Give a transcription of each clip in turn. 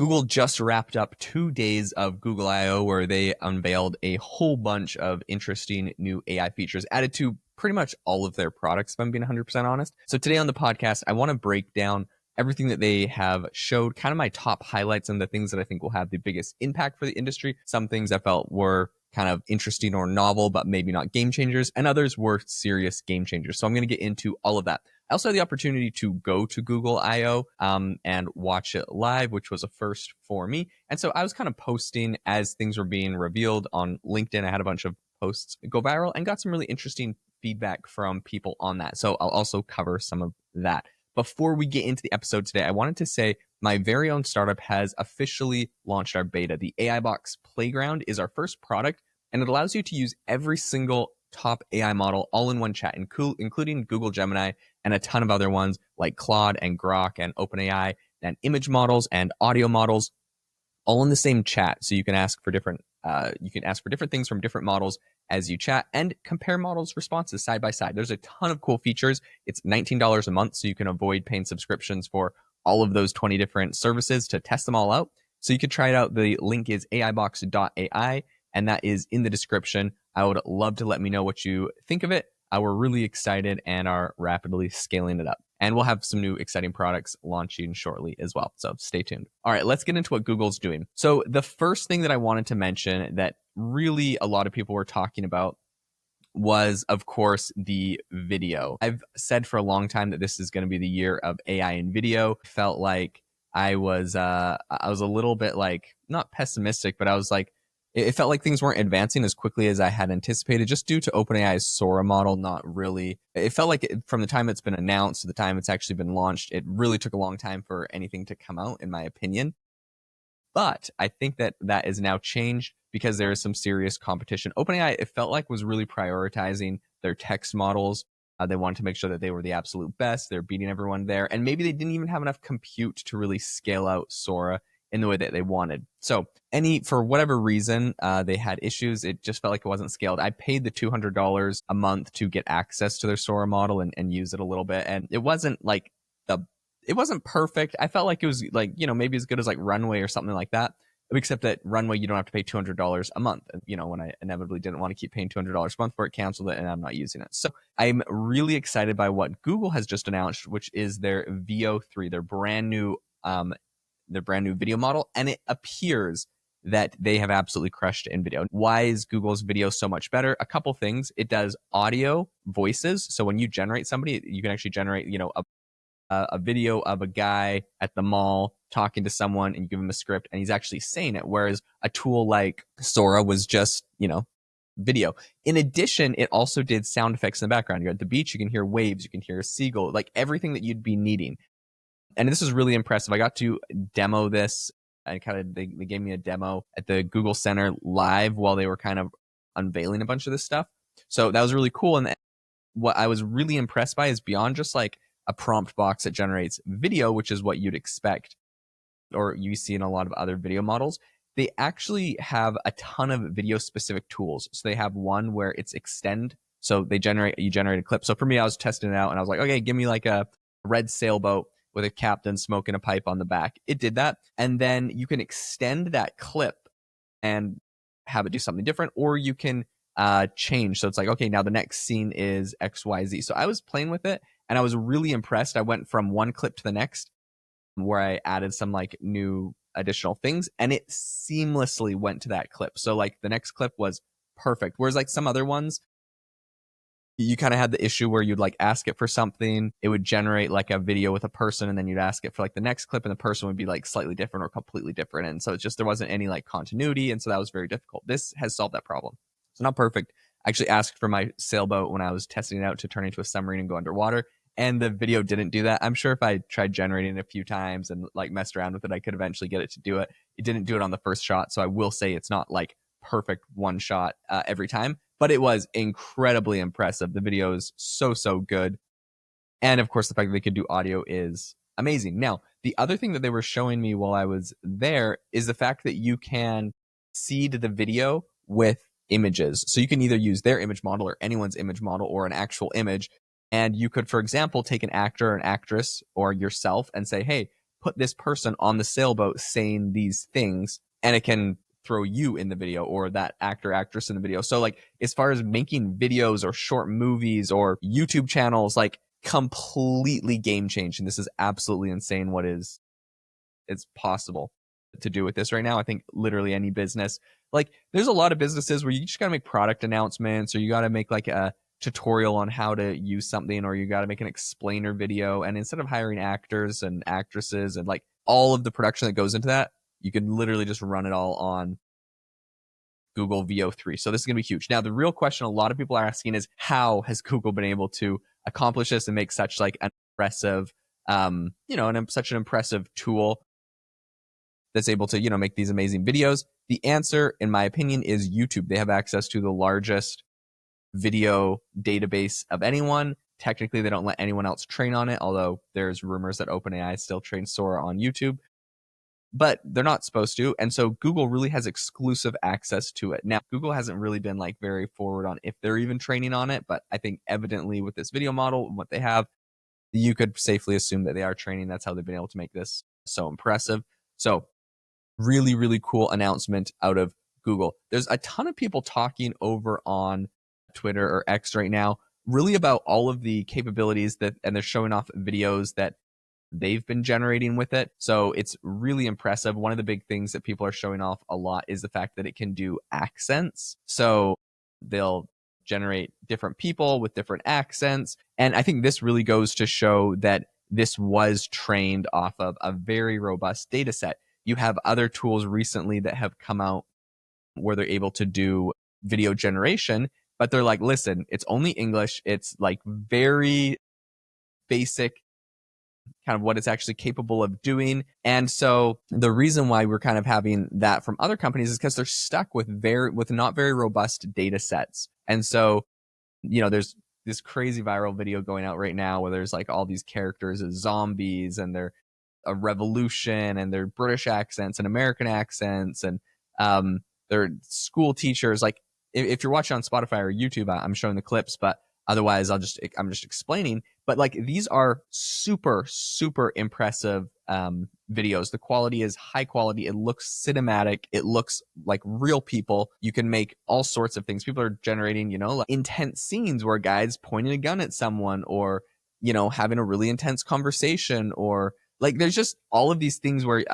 Google just wrapped up 2 days of Google I/O where they unveiled a whole bunch of interesting new AI features added to pretty much all of their products, if I'm being 100% honest. So today on the podcast, I want to break down everything that they have showed, kind of my top highlights and the things that I think will have the biggest impact for the industry. Some things I felt were kind of interesting or novel, but maybe not game changers, and others were serious game changers. So I'm going to get into all of that. I also had the opportunity to go to Google I/O and watch it live, which was a first for me. And so I was kind of posting as things were being revealed on LinkedIn. I had a bunch of posts go viral and got some really interesting feedback from people on that. So I'll also cover some of that. Before we get into the episode today, I wanted to say my very own startup has officially launched our beta. The AI Box Playground is our first product, and it allows you to use every single top AI model all in one chat, including Google Gemini and a ton of other ones like Claude and Grok and OpenAI and image models and audio models, all in the same chat. So you can ask for different things from different models as you chat and compare models' responses side by side. There's a ton of cool features. It's $19 a month, so you can avoid paying subscriptions for all of those 20 different services to test them all out. So you could try it out. The link is aibox.ai, and that is in the description. I would love to let me know what you think of it. We're really excited and are rapidly scaling it up. And we'll have some new exciting products launching shortly as well. So stay tuned. All right, let's get into what Google's doing. So the first thing that I wanted to mention that really a lot of people were talking about was, of course, the video. I've said for a long time that this is going to be the year of AI and video. I felt like I was a little bit like, not pessimistic, but I was like, it felt like things weren't advancing as quickly as I had anticipated, just due to OpenAI's Sora model. Not really. It felt like from the time it's been announced to the time it's actually been launched, it really took a long time for anything to come out, in my opinion. But I think that that is now changed because there is some serious competition. OpenAI, it felt like, was really prioritizing their text models. They wanted to make sure that they were the absolute best. They're beating everyone there. And maybe they didn't even have enough compute to really scale out Sora in the way that they wanted. So for whatever reason, they had issues. It just felt like it wasn't scaled. I paid the $200 a month to get access to their Sora model and use it a little bit. And it wasn't like it wasn't perfect. I felt like it was like, maybe as good as like Runway or something like that. Except that Runway, you don't have to pay $200 a month. And, when I inevitably didn't want to keep paying $200 a month for it, canceled it, and I'm not using it. So I'm really excited by what Google has just announced, which is their VO3, their brand new video model. And it appears that they have absolutely crushed in video. Why is Google's video so much better? A couple things. It does audio voices. So when you generate somebody, you can actually generate, a video of a guy at the mall talking to someone, and you give him a script and he's actually saying it. Whereas a tool like Sora was just, video. In addition, it also did sound effects in the background. You're at the beach, you can hear waves, you can hear a seagull, like everything that you'd be needing. And this is really impressive. I got to demo this, and they gave me a demo at the Google Center live while they were kind of unveiling a bunch of this stuff. So that was really cool. And what I was really impressed by is beyond just like a prompt box that generates video, which is what you'd expect or you see in a lot of other video models, they actually have a ton of video specific tools. So they have one where it's extend. So you generate a clip. So for me, I was testing it out and I was like, okay, give me like a red sailboat with a captain smoking a pipe on the back. It did that. And then you can extend that clip and have it do something different, or you can change. So it's like, okay, now the next scene is XYZ. So I was playing with it and I was really impressed. I went from one clip to the next where I added some like new additional things, and it seamlessly went to that clip. So like the next clip was perfect. Whereas like some other ones, you kind of had the issue where you'd like ask it for something, it would generate like a video with a person, and then you'd ask it for like the next clip and the person would be like slightly different or completely different. And so it's just, there wasn't any like continuity. And so that was very difficult. This has solved that problem. It's not perfect. I actually asked for my sailboat when I was testing it out to turn into a submarine and go underwater, and the video didn't do that. I'm sure if I tried generating it a few times and like messed around with it, I could eventually get it to do it. It didn't do it on the first shot. So I will say it's not like perfect one shot every time, but it was incredibly impressive. The video is so good. And of course, the fact that they could do audio is amazing. Now, the other thing that they were showing me while I was there is the fact that you can seed the video with images. So you can either use their image model or anyone's image model or an actual image. And you could, for example, take an actor or an actress or yourself and say, hey, put this person on the sailboat saying these things, and it can throw you in the video or that actor, actress in the video. So like as far as making videos or short movies or YouTube channels, like completely game changing. This is absolutely insane what is it's possible to do with this right now. I think literally any business, like there's a lot of businesses where you just got to make product announcements, or you got to make like a tutorial on how to use something, or you got to make an explainer video. And instead of hiring actors and actresses and like all of the production that goes into that, you can literally just run it all on Google VO3. So this is going to be huge. Now, the real question a lot of people are asking is, how has Google been able to accomplish this and make such like an impressive, such an impressive tool that's able to, make these amazing videos? The answer, in my opinion, is YouTube. They have access to the largest video database of anyone. Technically, they don't let anyone else train on it, although there's rumors that OpenAI still trains Sora on YouTube, but they're not supposed to. And so Google really has exclusive access to it. Now, Google hasn't really been like very forward on if they're even training on it, but I think evidently with this video model and what they have, you could safely assume that they are training. That's how they've been able to make this so impressive. So really, really cool announcement out of Google. There's a ton of people talking over on Twitter or X right now, really about all of the capabilities and they're showing off videos that they've been generating with it. So it's really impressive. One of the big things that people are showing off a lot is the fact that it can do accents. So they'll generate different people with different accents. And I think this really goes to show that this was trained off of a very robust data set. You have other tools recently that have come out where they're able to do video generation, but they're like, listen, it's only English. It's like very basic kind of what it's actually capable of doing. And so the reason why we're kind of having that from other companies is because they're stuck with not very robust data sets. And so, there's this crazy viral video going out right now where there's like all these characters as zombies, and they're a revolution, and they're British accents and American accents, and they're school teachers. Like if you're watching on Spotify or YouTube, I'm showing the clips, but otherwise I'm just explaining. But like these are super, super impressive videos. The quality is high quality. It looks cinematic. It looks like real people. You can make all sorts of things. People are generating, like intense scenes where a guy's pointing a gun at someone, or, having a really intense conversation, or like there's just all of these things where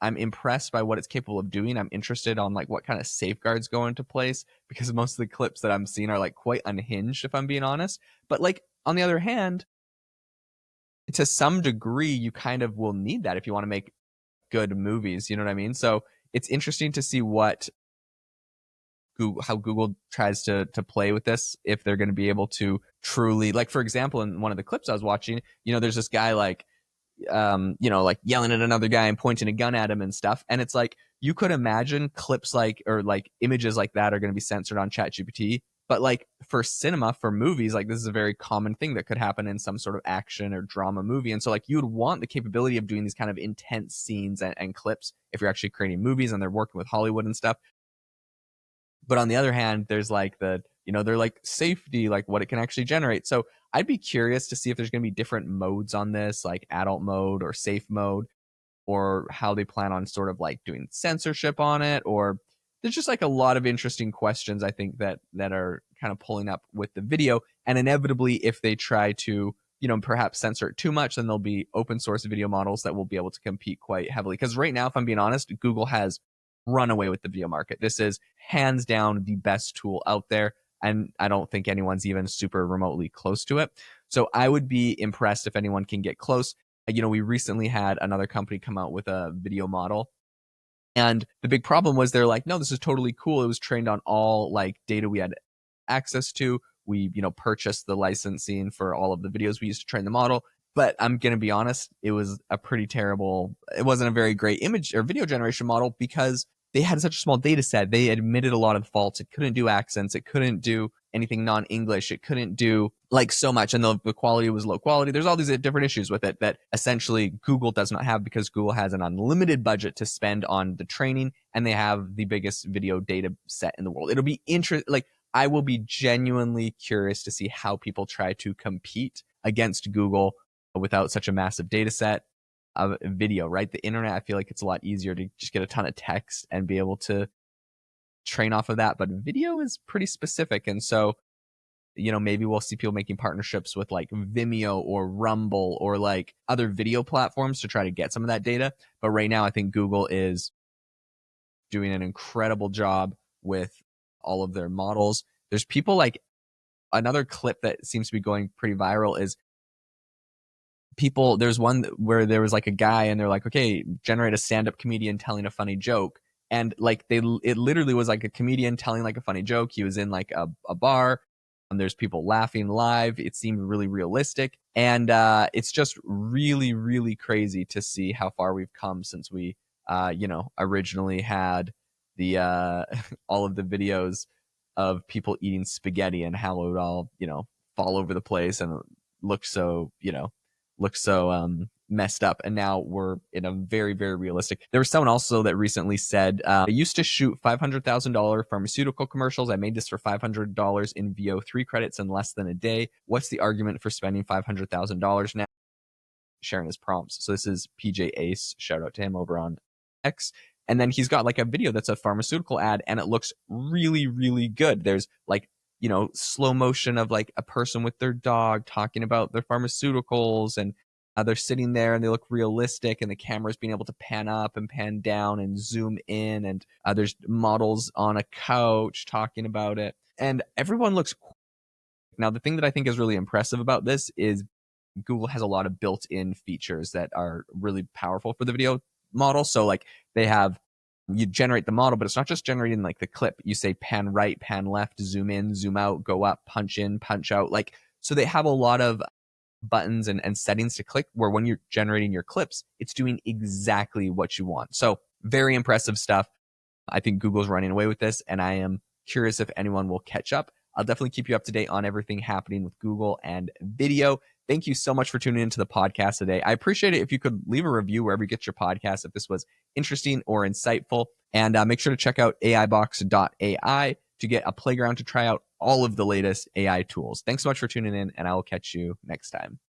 I'm impressed by what it's capable of doing. I'm interested on like what kind of safeguards go into place, because most of the clips that I'm seeing are like quite unhinged, if I'm being honest. But like on the other hand, to some degree, you kind of will need that if you want to make good movies. You know what I mean? So it's interesting to see how Google tries to play with this, if they're going to be able to truly, like, for example, in one of the clips I was watching, there's this guy like yelling at another guy and pointing a gun at him and stuff. And it's like, you could imagine clips like, or like images like that are going to be censored on ChatGPT. But like for cinema, for movies, like this is a very common thing that could happen in some sort of action or drama movie. And so like you would want the capability of doing these kind of intense scenes and clips if you're actually creating movies and they're working with Hollywood and stuff. But on the other hand, there's like they're like safety, like what it can actually generate. So I'd be curious to see if there's going to be different modes on this, like adult mode or safe mode, or how they plan on sort of like doing censorship on it. Or there's just like a lot of interesting questions, I think, that are kind of pulling up with the video. And inevitably, if they try to, perhaps censor it too much, then there'll be open source video models that will be able to compete quite heavily. Because right now, if I'm being honest, Google has run away with the video market. This is hands down the best tool out there. And I don't think anyone's even super remotely close to it. So I would be impressed if anyone can get close. We recently had another company come out with a video model. And the big problem was they're like, no, this is totally cool. It was trained on all like data we had access to. We, purchased the licensing for all of the videos we used to train the model. But I'm going to be honest, it wasn't a very great image or video generation model, because they had such a small data set. They admitted a lot of the faults. It couldn't do accents. It couldn't do anything non-English. It couldn't do like so much. And the quality was low quality. There's all these different issues with it that essentially Google does not have, because Google has an unlimited budget to spend on the training, and they have the biggest video data set in the world. It'll be interesting. Like, I will be genuinely curious to see how people try to compete against Google without such a massive data set. of video, right? The internet, I feel like it's a lot easier to just get a ton of text and be able to train off of that. But video is pretty specific. And so, maybe we'll see people making partnerships with like Vimeo or Rumble or like other video platforms to try to get some of that data. But right now, I think Google is doing an incredible job with all of their models. There's people like another clip that seems to be going pretty viral is there's one where there was like a guy and they're like, okay, generate a stand-up comedian telling a funny joke. And like it literally was like a comedian telling like a funny joke. He was in like a bar and there's people laughing live. It seemed really realistic. And it's just really, really crazy to see how far we've come since we, originally had the all of the videos of people eating spaghetti and how it would all, fall over the place and look so, messed up. And now we're in a very, very realistic. There was someone also that recently said, I used to shoot $500,000 pharmaceutical commercials. I made this for $500 in VO3 credits in less than a day. What's the argument for spending $500,000 now? Sharing his prompts. So this is PJ Ace. Shout out to him over on X. And then he's got like a video that's a pharmaceutical ad and it looks really, really good. There's like, slow motion of like a person with their dog talking about their pharmaceuticals and they're sitting there and they look realistic and the camera's being able to pan up and pan down and zoom in and there's models on a couch talking about it and everyone looks cool. Now, the thing that I think is really impressive about this is Google has a lot of built-in features that are really powerful for the video model. So like you generate the model, but it's not just generating like the clip. You say pan right, pan left, zoom in, zoom out, go up, punch in, punch out. Like, so they have a lot of buttons and settings to click where when you're generating your clips, it's doing exactly what you want. So very impressive stuff. I think Google's running away with this and I am curious if anyone will catch up. I'll definitely keep you up to date on everything happening with Google and video. Thank you so much for tuning into the podcast today. I appreciate it if you could leave a review wherever you get your podcast if this was interesting or insightful. And make sure to check out aibox.ai to get a playground to try out all of the latest AI tools. Thanks so much for tuning in, and I will catch you next time.